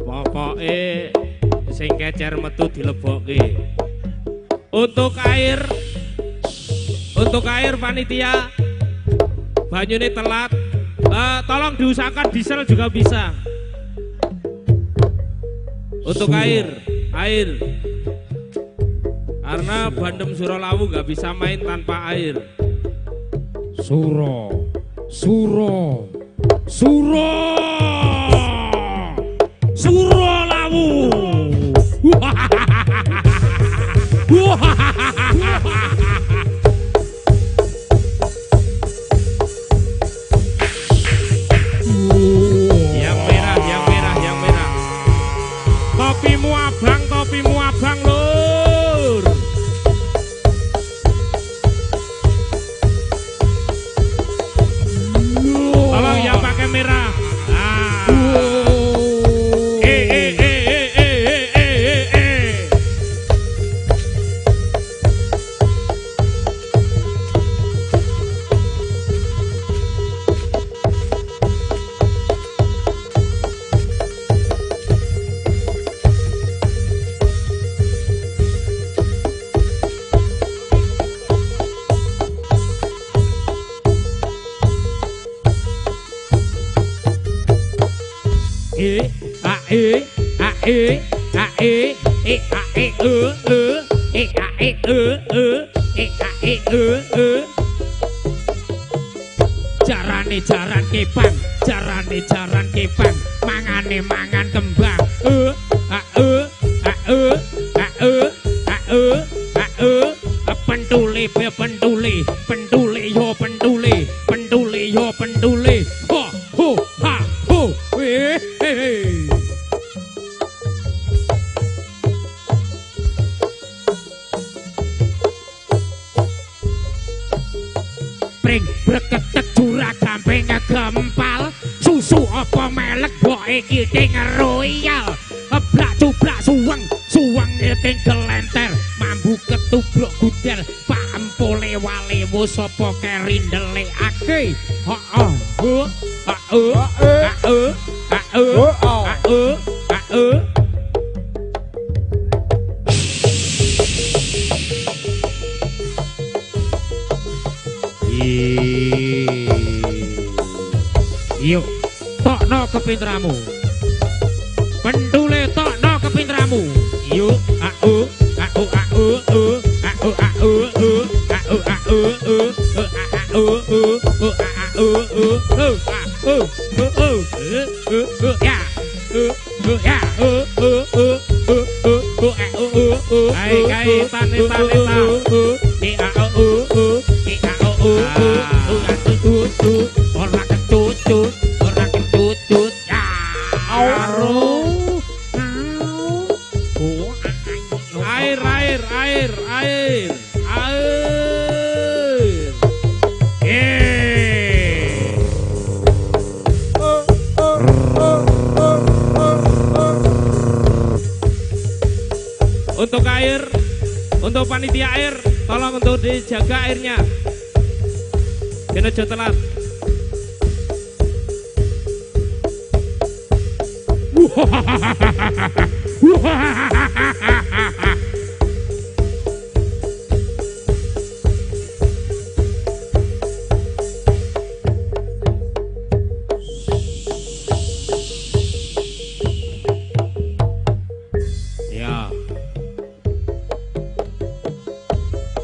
Pokoke sing kecer metu dilebokke. Untuk air panitia banyune telat. Tolong diusahakan diesel juga bisa. Untuk air. Karena Bandem Suralawu nggak bisa main tanpa air. Suro Lawu. Yang merah. Topimu abang lur. Tolong yang pakai merah. Jaran kepang mangane mangan kembang pentule ho ha ho pring breketek juragan pengen gempal susu apa melek boke kiting royal eblak cublak suweng ngeting gelenter mambu ketubruk gudel pampole walewo sapa kerindele ake yuk tokno kepintramu pendule tokno kepintramu yuk air. Untuk air, untuk panitia air, tolong untuk dijaga airnya. Kena telat.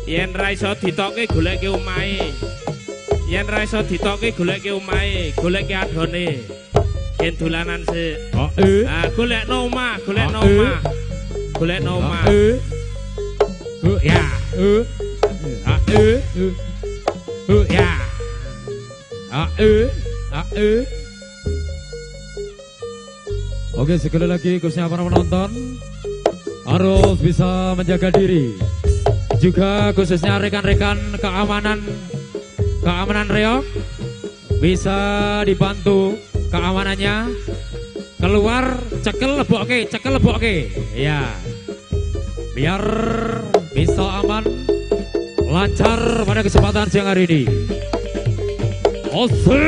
Yen ra iso ditokke goleke omahe. Yen ra iso ditokke goleke omahe, goleke adone. Yen dolanan sik. Golekno omah, golekno omah. Golekno omah. Ya. Ya. Oke, sekali lagi khususnya para penonton harus bisa menjaga diri. Juga khususnya rekan-rekan keamanan reok bisa dibantu keamanannya. Keluar cekel lebokke ya, biar bisa aman lancar pada kesempatan siang hari ini. Osei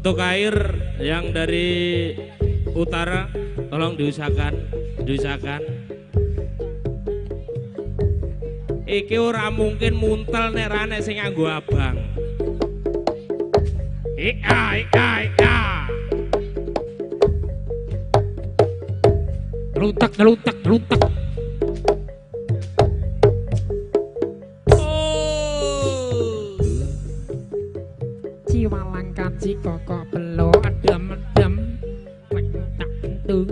Untuk air yang dari utara tolong diusahakan. Iki ora mungkin muntel nek ra nek sing nganggo abang. Ika. Ngeluntak. Ciwalang kaci kokok belo adem. Tung.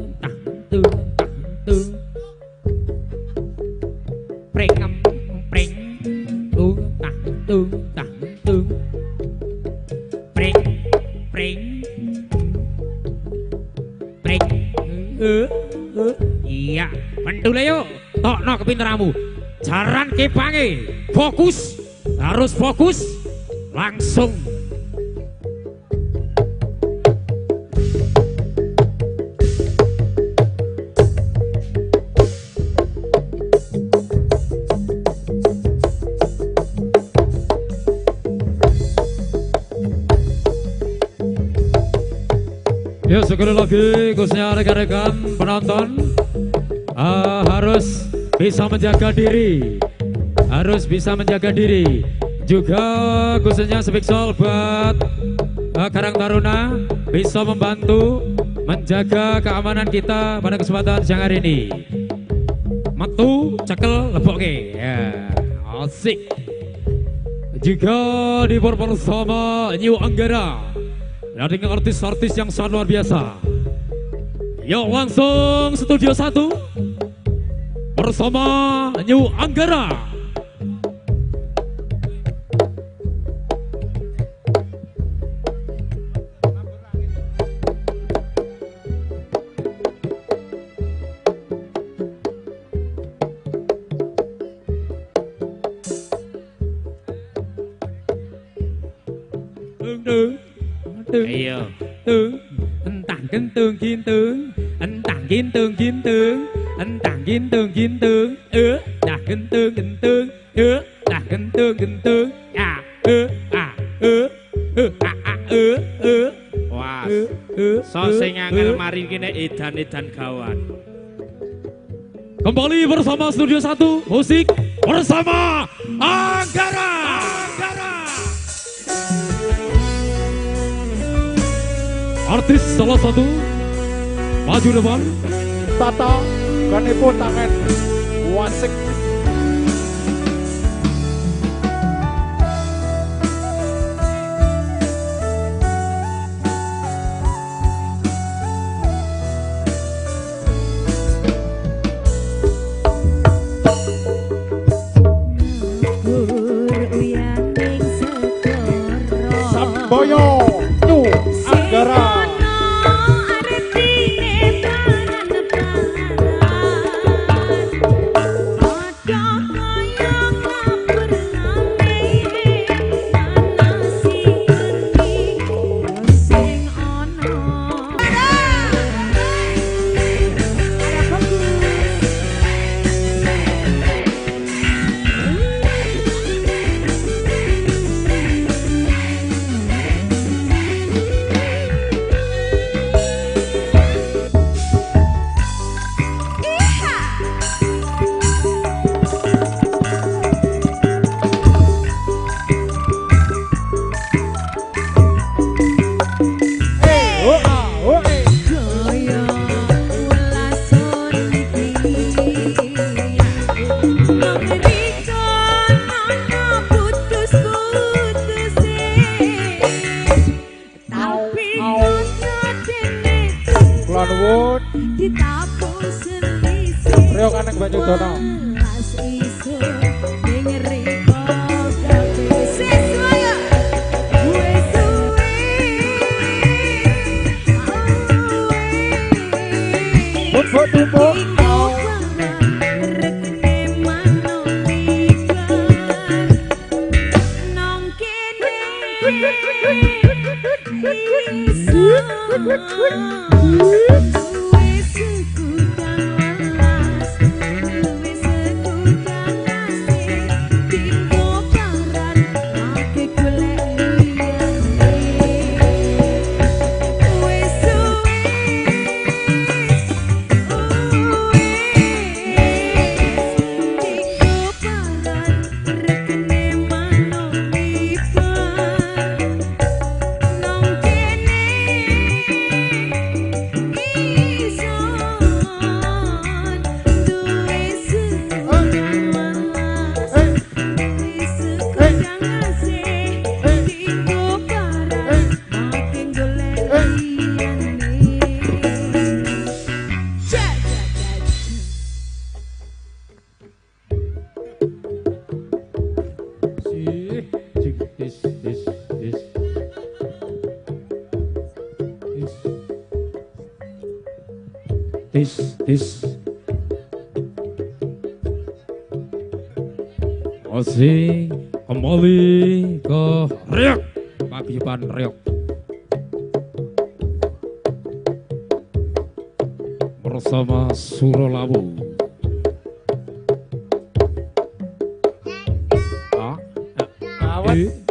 Iya, pendule yuk, tokno kepinteramu. Jaran kepange, fokus, harus fokus, langsung. Ya sekali lagi khususnya rekan-rekan penonton harus bisa menjaga diri, juga khususnya Speaksol buat Karang Taruna bisa membantu menjaga keamanan kita pada kesempatan siang hari ini. Metu cekel leboke ya asik. Juga dibawa bersama New Anggara dengan artis-artis yang sangat luar biasa. Yuk langsung Studio 1 bersama New Anggara. Ayo. Entang kentung kintung, entang kintung kintung, entang kintung kintung, dah kentung kentung, dah kentung kentung, ya, Wah, so sing angel mari kene edan-edan kawan. Kembali bersama Studio 1 Musik bersama Anggara. Artis salah satu maju depan. Tata kanipun tangan wasik. Samboyo New Anggara. Rio Kaneng Banyudono. tis. Osing kembali ke Riok, paguyuban Riok. Bersama Suralawu. Awet